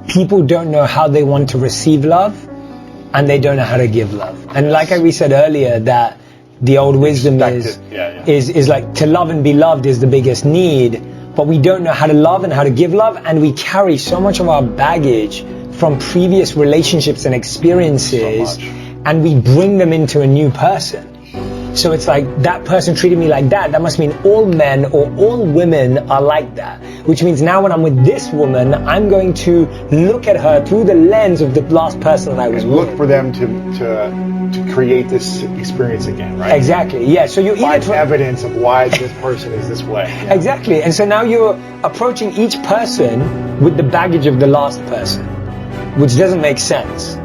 people don't know how they want to receive love, and they don't know how to give love. And like we said earlier, that the old wisdom is like to love and be loved is the biggest need, but we don't know how to love and how to give love, and we carry so much of our baggage from previous relationships and experiences, and we bring them into a new person. So it's like, that person treated me like that. That must mean all men or all women are like that. Which means now when I'm with this woman, I'm going to look at her through the lens of the last person that I was with. Look for them to create this experience again, right? Exactly, yeah. So you find evidence of why this person is this way. Yeah. Exactly. And so now you're approaching each person with the baggage of the last person, which doesn't make sense.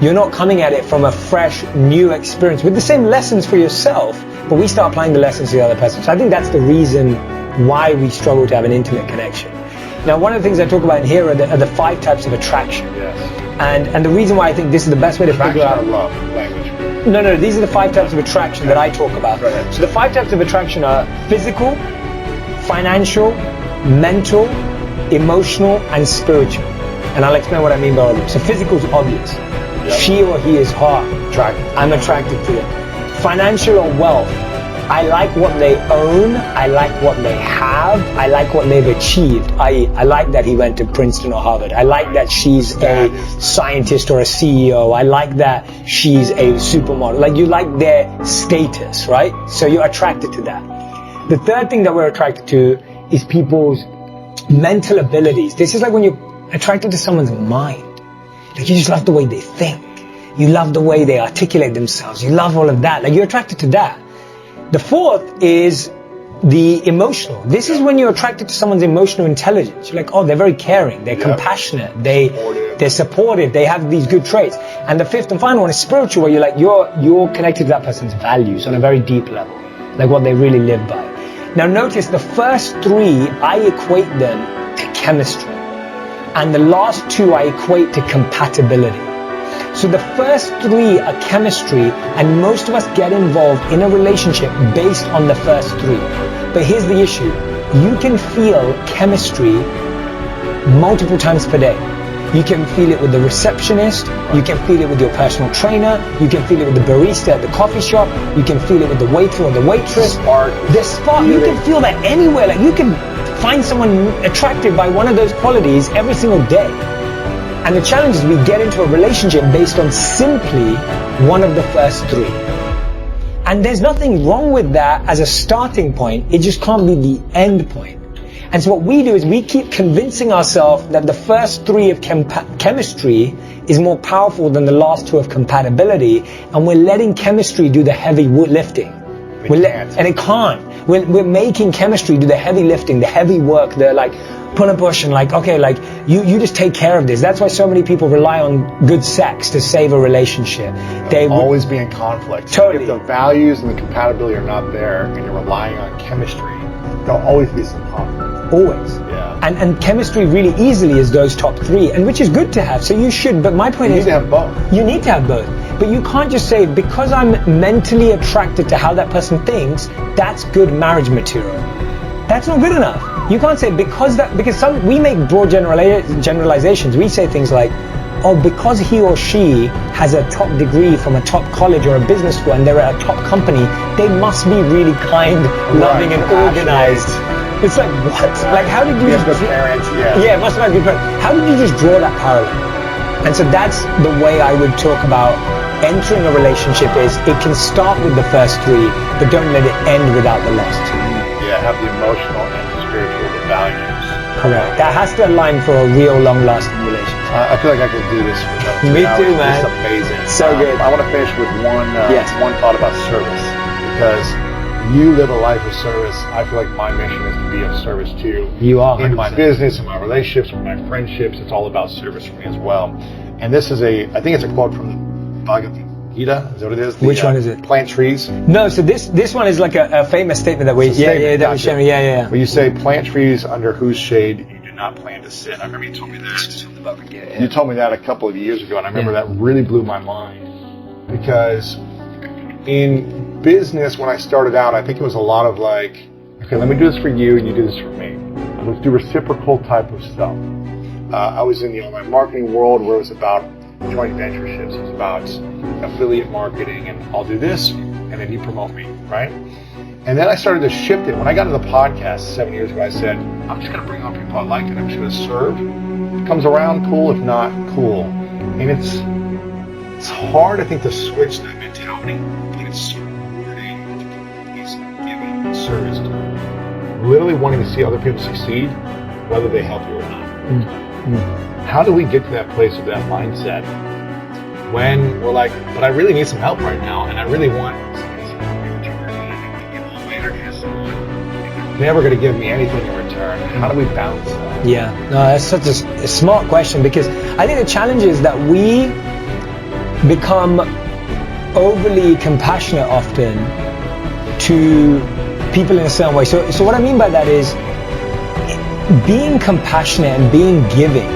You're not coming at it from a fresh, new experience with the same lessons for yourself, but we start applying the lessons to the other person. So I think that's the reason why we struggle to have an intimate connection. Now, one of the things I talk about in here are the 5 types of attraction. Yes. And the reason why I think this is the best way to figure out love language. No, these are the 5 types of attraction that I talk about. So the 5 types of attraction are physical, financial, mental, emotional, and spiritual. And I'll explain what I mean by all of them. So physical is obvious. Yep. She or he is hot. I'm attracted to it. Financial or wealth. I like what they own. I like what they have. I like what they've achieved. I like that he went to Princeton or Harvard. I like that she's a scientist or a CEO. I like that she's a supermodel. Like, you like their status, right? So you're attracted to that. The third thing that we're attracted to is people's mental abilities. This is like when you're attracted to someone's mind. Like, you just love the way they think. You love the way they articulate themselves. You love all of that. Like, you're attracted to that. The fourth is the emotional. This is when you're attracted to someone's emotional intelligence. You're like, oh, they're very caring. They're compassionate. They're supportive. They have these good traits. And the fifth and final one is spiritual, where you're like, you're connected to that person's values on a very deep level. Like what they really live by. Now notice the first 3, I equate them to chemistry. And the last 2 I equate to compatibility. So the first 3 are chemistry, and most of us get involved in a relationship based on the first 3. But here's the issue. You can feel chemistry multiple times per day. You can feel it with the receptionist, you can feel it with your personal trainer, you can feel it with the barista at the coffee shop, you can feel it with the waiter or the waitress. The spark, you can feel that anywhere. Like, you can find someone attracted by one of those qualities every single day. And the challenge is we get into a relationship based on simply one of the first 3. And there's nothing wrong with that as a starting point. It just can't be the end point. And so what we do is we keep convincing ourselves that the first 3 of chemistry is more powerful than the last 2 of compatibility, and we're letting chemistry do the heavy lifting. And it can't. We're making chemistry do the heavy lifting, the heavy work, the like pull and push, and like, okay, like you just take care of this. That's why so many people rely on good sex to save a relationship. They always be in conflict. Totally. If the values and the compatibility are not there, and you're relying on chemistry, there'll always be some conflict. Always. Yeah. And chemistry really easily is those top 3, and which is good to have. So you should, but my point is, you need to have both. You need to have both. But you can't just say, because I'm mentally attracted to how that person thinks, that's good marriage material. That's not good enough. You can't say because we make broad generalizations. We say things like, oh, because he or she has a top degree from a top college or a business school and they're at a top company, they must be really kind, loving, and organized. It's like, what? Like, how did you just... Good parents, yeah, must have been good parents. How did you just draw that parallel? And so that's the way I would talk about entering a relationship is it can start with the first 3, but don't let it end without the last 2. Yeah, have the emotional and the spiritual, the values. Correct. That has to align for a real long-lasting relationship. I feel like I could do this for another 2 Me hours. too, man. It's amazing. So good. I want to finish with one thought about service, because you live a life of service. I feel like my mission is to be of service to you. You are. In my business, in my relationships, in my friendships, it's all about service for me as well. And this is I think it's a quote from Bhagavad Gita. Is that what it is? Which one is it? Plant trees. No, so this one is like a famous statement that we Where you say, plant trees under whose shade you do not plan to sit. I remember you told me that. You told me that a couple of years ago, and I remember that really blew my mind, because in business, when I started out, I think it was a lot of like, okay, let me do this for you and you do this for me. Let's do reciprocal type of stuff. I was in the online marketing world where it was about joint ventureships. It was about affiliate marketing, and I'll do this, and then you promote me, right? And then I started to shift it. When I got into the podcast 7 years ago, I said, I'm just going to bring on people I like, and I'm just going to serve. If it comes around, cool. If not, cool. And it's hard, I think, to switch that mentality, but it's rewarding to put a piece of giving and service to literally wanting to see other people succeed, whether they help you or not. How do we get to that place with that mindset when we're like, but I really need some help right now, and I really want never going to give me anything in return? How do we balance that? Yeah, no, that's such a smart question, because I think the challenge is that we become overly compassionate often to people in a certain way. So what I mean by that is being compassionate and being giving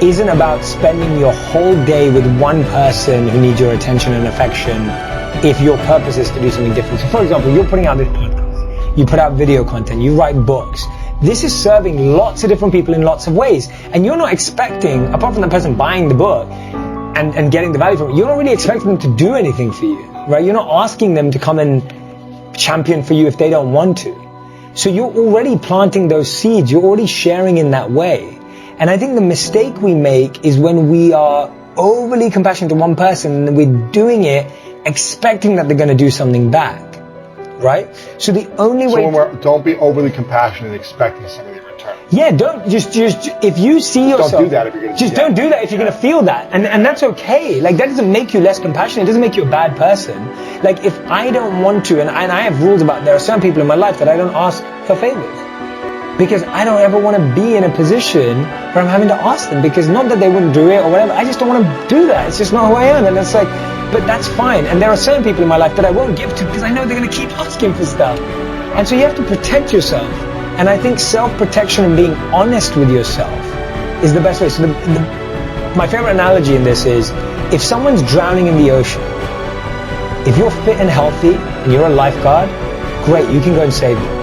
isn't about spending your whole day with one person who needs your attention and affection if your purpose is to do something different. So for example, you're putting out this podcast, you put out video content, you write books. This is serving lots of different people in lots of ways. And you're not expecting, apart from the person buying the book and getting the value from it, you're not really expecting them to do anything for you, right? You're not asking them to come and champion for you if they don't want to. So you're already planting those seeds, you're already sharing in that way. And I think the mistake we make is when we are overly compassionate to one person and we're doing it expecting that they're going to do something back, right? So the only way... don't be overly compassionate and expecting something in return. Yeah, don't just if you see yourself... Don't do that if you're going to... Don't do that if you're going to feel that. And that's okay. Like, that doesn't make you less compassionate. It doesn't make you a bad person. Like, if I don't want to, and I have rules about, there are some people in my life that I don't ask for favors. Because I don't ever want to be in a position where I'm having to ask them, because not that they wouldn't do it or whatever, I just don't want to do that. It's just not who I am. And it's like, but that's fine. And there are certain people in my life that I won't give to because I know they're going to keep asking for stuff. And so you have to protect yourself. And I think self-protection and being honest with yourself is the best way. So my favorite analogy in this is, if someone's drowning in the ocean, if you're fit and healthy and you're a lifeguard, great, you can go and save them.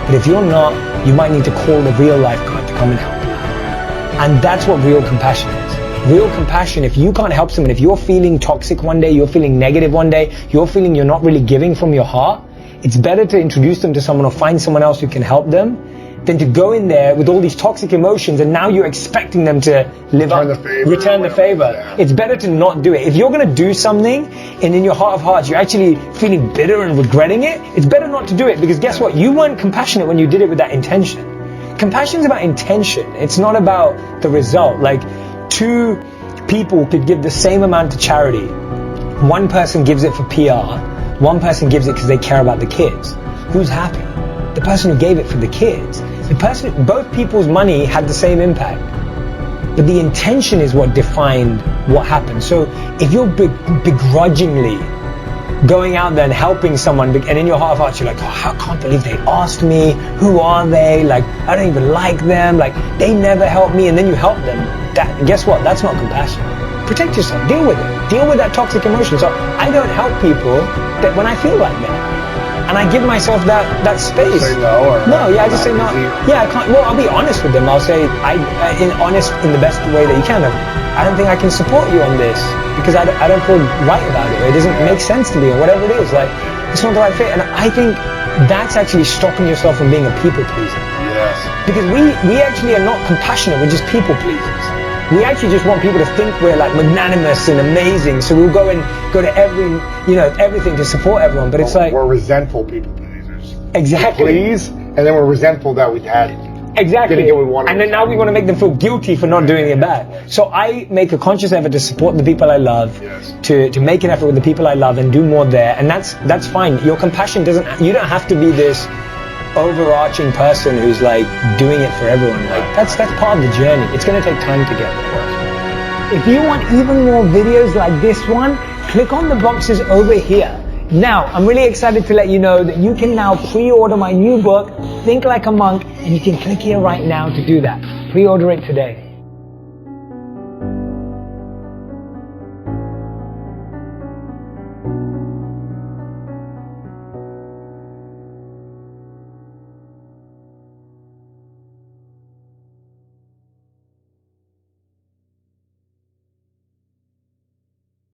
But if you're not, you might need to call the real lifeguard to come and help you. And that's what real compassion is. Real compassion, if you can't help someone, if you're feeling toxic one day, you're feeling negative one day, you're feeling you're not really giving from your heart, it's better to introduce them to someone or find someone else who can help them than to go in there with all these toxic emotions and now you're expecting them to return the favor. Yeah. It's better to not do it. If you're going to do something and in your heart of hearts you're actually feeling bitter and regretting it, it's better not to do it, because guess what? You weren't compassionate when you did it with that intention. Compassion is about intention. It's not about the result. Like, two people could give the same amount to charity. One person gives it for PR. One person gives it because they care about the kids. Who's happy? The person who gave it for the kids. Both people's money had the same impact, but the intention is what defined what happened. So if you're begrudgingly going out there and helping someone, and in your heart of hearts you're like, oh, I can't believe they asked me, who are they, like, I don't even like them, like, they never helped me, and then you help them, guess what? That's not compassion. Protect yourself, deal with it, deal with that toxic emotion. So I don't help people that when I feel like that. And I give myself that space. Say no, or I just say no. Yeah, I can't. Well, I'll be honest with them. I'll say, honest in the best way that you can. I don't think I can support you on this because I don't feel right about it. Or it doesn't make sense to me, or whatever it is. Like, it's not the right fit. And I think that's actually stopping yourself from being a people pleaser. Yes. Because we actually are not compassionate. We're just people pleasers. We actually just want people to think we're like magnanimous and amazing, so we'll go to everything to support everyone. But it's like, we're resentful people pleasers. Exactly. We please, and then we're resentful that we had exactly. Didn't get what we wanted. And then now we want to make them feel guilty for not doing it back. So I make a conscious effort to support the people I love, yes. to make an effort with the people I love and do more there, and that's fine. Your compassion you don't have to be this overarching person who's like doing it for everyone. Like, that's part of the journey. It's going to take time to get there. If you want even more videos like this one, click on the boxes over here. Now, I'm really excited to let you know that you can now pre-order my new book, Think Like a Monk, and you can click here right now to do that. Pre-order it today.